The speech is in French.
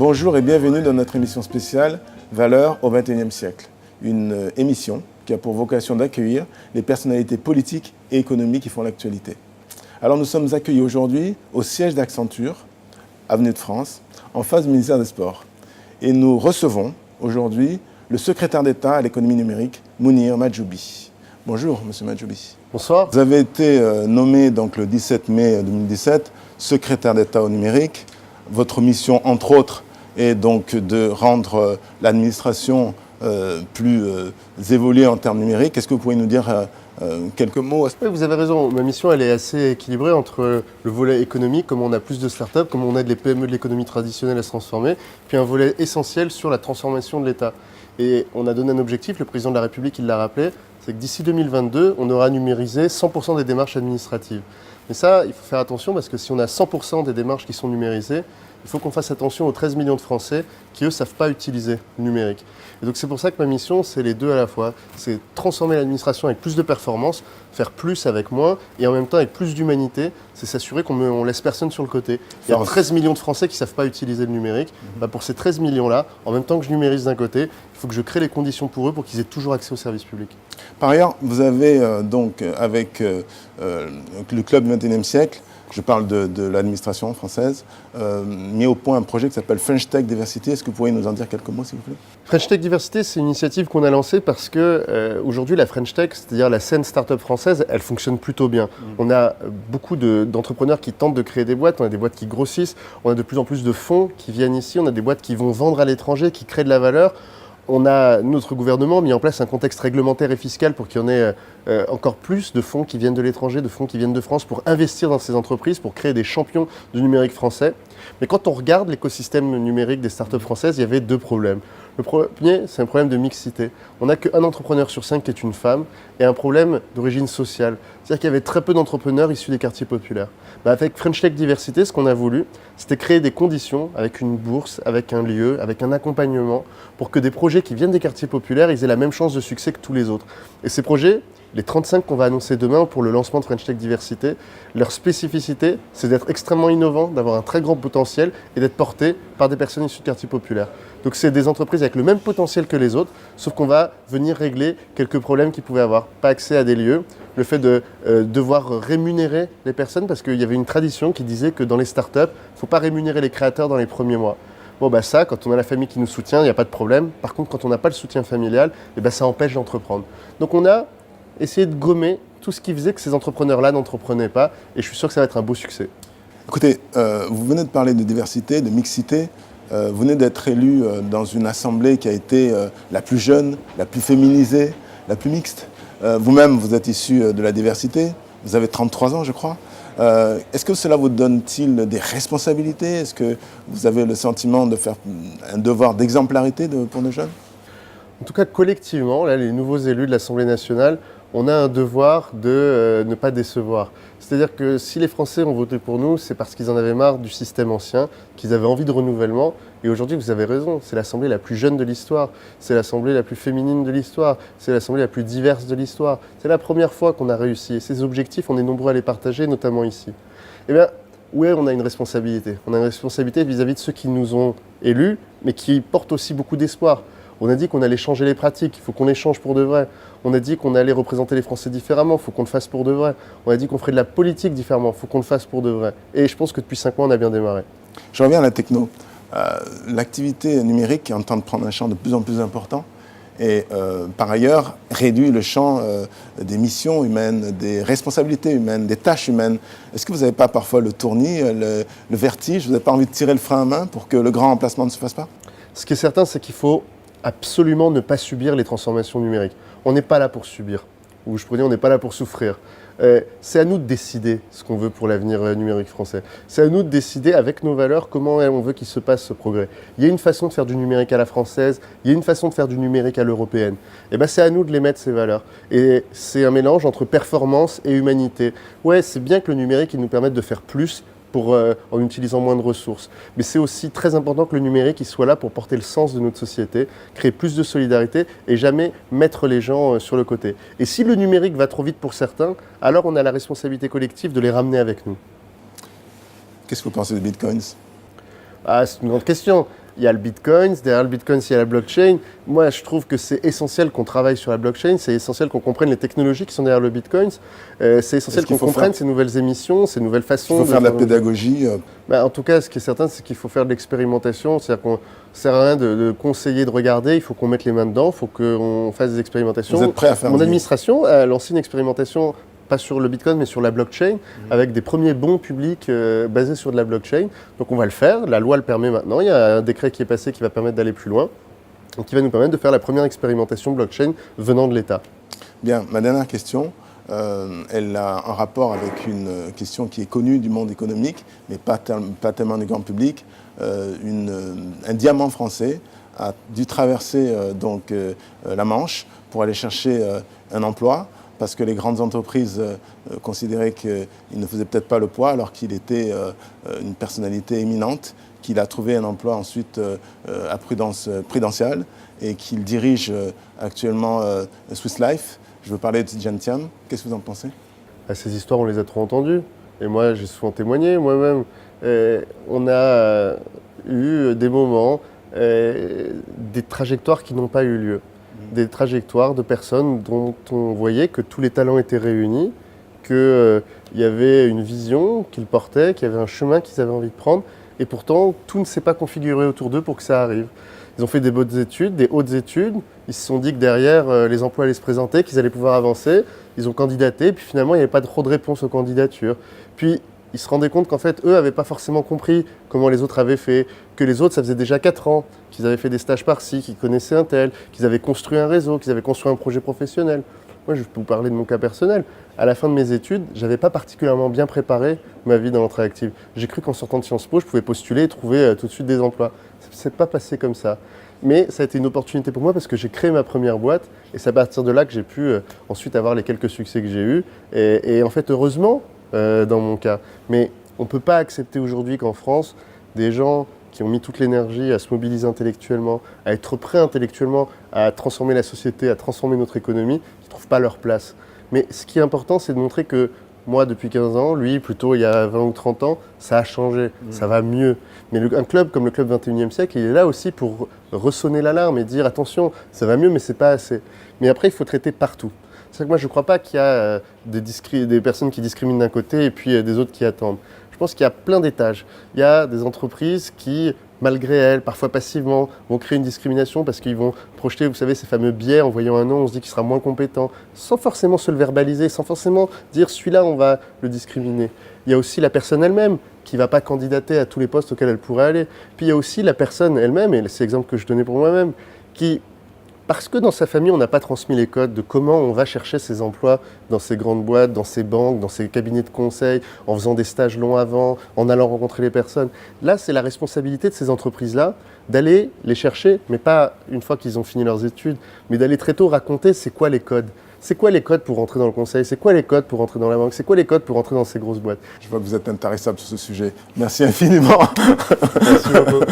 Bonjour et bienvenue dans notre émission spéciale Valeurs au XXIe siècle. Une émission qui a pour vocation d'accueillir les personnalités politiques et économiques qui font l'actualité. Alors nous sommes accueillis aujourd'hui au siège d'Accenture, avenue de France, en face du ministère des Sports. Et nous recevons aujourd'hui le secrétaire d'État à l'économie numérique, Mounir Majoubi. Bonjour, monsieur Majoubi. Bonsoir. Vous avez été nommé donc, le 17 mai 2017 secrétaire d'État au numérique. Votre mission, entre autres, est donc de rendre l'administration plus évoluée en termes numériques. Est-ce que vous pourriez nous dire quelques mots? Oui, vous avez raison. Ma mission, elle est assez équilibrée entre le volet économique, comment on a plus de startups, comment on aide les PME de l'économie traditionnelle à se transformer, puis un volet essentiel sur la transformation de l'État. Et on a donné un objectif, le président de la République, il l'a rappelé, c'est que d'ici 2022, on aura numérisé 100% des démarches administratives. Mais ça, il faut faire attention parce que si on a 100% des démarches qui sont numérisées, il faut qu'on fasse attention aux 13 millions de Français qui, eux, ne savent pas utiliser le numérique. Et donc c'est pour ça que ma mission, c'est les deux à la fois. C'est transformer l'administration avec plus de performance, faire plus avec moins, et en même temps avec plus d'humanité, c'est s'assurer qu'on ne laisse personne sur le côté. Il y a 13 millions de Français qui ne savent pas utiliser le numérique. Pour ces 13 millions-là, en même temps que je numérise d'un côté, il faut que je crée les conditions pour eux pour qu'ils aient toujours accès aux services publics. Par ailleurs, vous avez donc, avec le Club du XXIe siècle, je parle de l'administration française, mis au point un projet qui s'appelle French Tech Diversity. Est-ce que vous pourriez nous en dire quelques mots, s'il vous plaît? French Tech Diversity, c'est une initiative qu'on a lancée parce que aujourd'hui, la French Tech, c'est-à-dire la scène start-up française, elle fonctionne plutôt bien. On a beaucoup d'entrepreneurs qui tentent de créer des boîtes, on a des boîtes qui grossissent, on a de plus en plus de fonds qui viennent ici, on a des boîtes qui vont vendre à l'étranger, qui créent de la valeur. On a, notre gouvernement, mis en place un contexte réglementaire et fiscal pour qu'il y en ait encore plus de fonds qui viennent de l'étranger, de fonds qui viennent de France pour investir dans ces entreprises, pour créer des champions du numérique français. Mais quand on regarde l'écosystème numérique des startups françaises, il y avait deux problèmes. Le premier, c'est un problème de mixité. On n'a qu'un entrepreneur sur 5 qui est une femme et un problème d'origine sociale. C'est-à-dire qu'il y avait très peu d'entrepreneurs issus des quartiers populaires. Avec French Tech Diversity, ce qu'on a voulu, c'était créer des conditions avec une bourse, avec un lieu, avec un accompagnement pour que des projets qui viennent des quartiers populaires, ils aient la même chance de succès que tous les autres. Et ces projets, les 35 qu'on va annoncer demain pour le lancement de French Tech Diversity, leur spécificité, c'est d'être extrêmement innovant, d'avoir un très grand potentiel et d'être portés par des personnes issues de quartiers populaires. Donc c'est des entreprises avec le même potentiel que les autres, sauf qu'on va venir régler quelques problèmes qu'ils pouvaient avoir. Pas accès à des lieux, le fait de devoir rémunérer les personnes, parce qu'il y avait une tradition qui disait que dans les startups, il ne faut pas rémunérer les créateurs dans les premiers mois. Ça, quand on a la famille qui nous soutient, il n'y a pas de problème. Par contre, quand on n'a pas le soutien familial, ça empêche d'entreprendre. Donc on a essayé de gommer tout ce qui faisait que ces entrepreneurs-là n'entreprenaient pas, et je suis sûr que ça va être un beau succès. Écoutez, vous venez de parler de diversité, de mixité. Vous venez d'être élu dans une assemblée qui a été la plus jeune, la plus féminisée, la plus mixte. Vous-même, vous êtes issu de la diversité. Vous avez 33 ans, je crois. Est-ce que cela vous donne-t-il des responsabilités? Est-ce que vous avez le sentiment de faire un devoir d'exemplarité pour nos jeunes? En tout cas, collectivement, là, les nouveaux élus de l'Assemblée nationale, on a un devoir de ne pas décevoir. C'est-à-dire que si les Français ont voté pour nous, c'est parce qu'ils en avaient marre du système ancien, qu'ils avaient envie de renouvellement. Et aujourd'hui, vous avez raison, c'est l'Assemblée la plus jeune de l'histoire, c'est l'Assemblée la plus féminine de l'histoire, c'est l'Assemblée la plus diverse de l'histoire. C'est la première fois qu'on a réussi. Et ces objectifs, on est nombreux à les partager, notamment ici. Eh bien, oui, on a une responsabilité. On a une responsabilité vis-à-vis de ceux qui nous ont élus, mais qui portent aussi beaucoup d'espoir. On a dit qu'on allait changer les pratiques, il faut qu'on les change pour de vrai. On a dit qu'on allait représenter les Français différemment, il faut qu'on le fasse pour de vrai. On a dit qu'on ferait de la politique différemment, il faut qu'on le fasse pour de vrai. Et je pense que depuis 5 mois, on a bien démarré. Je reviens à la techno. L'activité numérique est en train de prendre un champ de plus en plus important et par ailleurs réduit le champ des missions humaines, des responsabilités humaines, des tâches humaines. Est-ce que vous n'avez pas parfois le tournis, le vertige, vous n'avez pas envie de tirer le frein à main pour que le grand remplacement ne se fasse pas? Ce qui est certain, c'est qu'il faut absolument ne pas subir les transformations numériques. On n'est pas là pour subir, ou je pourrais dire on n'est pas là pour souffrir. C'est à nous de décider ce qu'on veut pour l'avenir numérique français. C'est à nous de décider avec nos valeurs comment on veut qu'il se passe ce progrès. Il y a une façon de faire du numérique à la française, il y a une façon de faire du numérique à l'européenne. Et c'est à nous de les mettre ces valeurs. Et c'est un mélange entre performance et humanité. Ouais, c'est bien que le numérique il nous permette de faire plus, en utilisant moins de ressources. Mais c'est aussi très important que le numérique il soit là pour porter le sens de notre société, créer plus de solidarité et jamais mettre les gens sur le côté. Et si le numérique va trop vite pour certains, alors on a la responsabilité collective de les ramener avec nous. Qu'est-ce que vous pensez des bitcoins? C'est une grande question. il y a le Bitcoin, derrière le Bitcoin, il y a la blockchain. Moi, je trouve que c'est essentiel qu'on travaille sur la blockchain, c'est essentiel qu'on comprenne les technologies qui sont derrière le Bitcoin, c'est essentiel qu'on comprenne ces nouvelles émissions, ces nouvelles façons. Il faut faire de la pédagogie. En tout cas, ce qui est certain, c'est qu'il faut faire de l'expérimentation. C'est-à-dire qu'on ne sert à rien de conseiller, de regarder, il faut qu'on mette les mains dedans, il faut qu'on fasse des expérimentations. Vous êtes prêt à faire Mon administration a lancé une expérimentation pas sur le Bitcoin, mais sur la blockchain, avec des premiers bons publics basés sur de la blockchain. Donc on va le faire, la loi le permet maintenant, il y a un décret qui est passé qui va permettre d'aller plus loin, et qui va nous permettre de faire la première expérimentation blockchain venant de l'État. Bien, ma dernière question, elle a un rapport avec une question qui est connue du monde économique, mais pas tellement du grand public. Un diamant français a dû traverser la Manche pour aller chercher un emploi, parce que les grandes entreprises considéraient qu'il ne faisait peut-être pas le poids, alors qu'il était une personnalité éminente, qu'il a trouvé un emploi ensuite à Prudential et qu'il dirige actuellement Swiss Life. Je veux parler de Tidjane Thiam. Qu'est-ce que vous en pensez ? Ces histoires, on les a trop entendues. Et moi, j'ai souvent témoigné, moi-même. On a eu des moments, des trajectoires qui n'ont pas eu lieu. Des trajectoires de personnes dont on voyait que tous les talents étaient réunis, qu'il y avait une vision qu'ils portaient, qu'il y avait un chemin qu'ils avaient envie de prendre, et pourtant tout ne s'est pas configuré autour d'eux pour que ça arrive. Ils ont fait des bonnes études, des hautes études, ils se sont dit que derrière les emplois allaient se présenter, qu'ils allaient pouvoir avancer, ils ont candidaté, puis finalement il n'y avait pas trop de réponse aux candidatures. Puis ils se rendaient compte qu'en fait, eux n'avaient pas forcément compris comment les autres avaient fait, que les autres, ça faisait déjà 4 ans, qu'ils avaient fait des stages par-ci, qu'ils connaissaient un tel, qu'ils avaient construit un réseau, qu'ils avaient construit un projet professionnel. Moi, je peux vous parler de mon cas personnel. À la fin de mes études, je n'avais pas particulièrement bien préparé ma vie dans l'entrée active. J'ai cru qu'en sortant de Sciences Po, je pouvais postuler et trouver tout de suite des emplois. Ça ne s'est pas passé comme ça. Mais ça a été une opportunité pour moi parce que j'ai créé ma première boîte et c'est à partir de là que j'ai pu ensuite avoir les quelques succès que j'ai eus. Et en fait, heureusement, dans mon cas. Mais on ne peut pas accepter aujourd'hui qu'en France, des gens qui ont mis toute l'énergie à se mobiliser intellectuellement, à être prêts intellectuellement à transformer la société, à transformer notre économie, qui ne trouvent pas leur place. Mais ce qui est important, c'est de montrer que moi, depuis 15 ans, lui, plutôt il y a 20 ou 30 ans, ça a changé, ça va mieux. Mais un club comme le club 21e siècle, il est là aussi pour ressonner l'alarme et dire attention, ça va mieux, mais ce n'est pas assez. Mais après, il faut traiter partout. C'est que moi, je ne crois pas qu'il y a des personnes qui discriminent d'un côté et puis des autres qui attendent. Je pense qu'il y a plein d'étages. Il y a des entreprises qui, malgré elles, parfois passivement, vont créer une discrimination parce qu'ils vont projeter, vous savez, ces fameux biais. En voyant un nom, on se dit qu'il sera moins compétent, sans forcément se le verbaliser, sans forcément dire celui-là, on va le discriminer. Il y a aussi la personne elle-même qui ne va pas candidater à tous les postes auxquels elle pourrait aller. Puis il y a aussi la personne elle-même, et c'est l'exemple que je donnais pour moi-même, qui... Parce que dans sa famille, on n'a pas transmis les codes de comment on va chercher ses emplois dans ces grandes boîtes, dans ces banques, dans ces cabinets de conseil, en faisant des stages longs avant, en allant rencontrer les personnes. Là, c'est la responsabilité de ces entreprises-là d'aller les chercher, mais pas une fois qu'ils ont fini leurs études, mais d'aller très tôt raconter c'est quoi les codes. C'est quoi les codes pour rentrer dans le conseil? C'est quoi les codes pour rentrer dans la banque? C'est quoi les codes pour rentrer dans ces grosses boîtes? Je vois que vous êtes intarissable sur ce sujet. Merci infiniment. Merci beaucoup.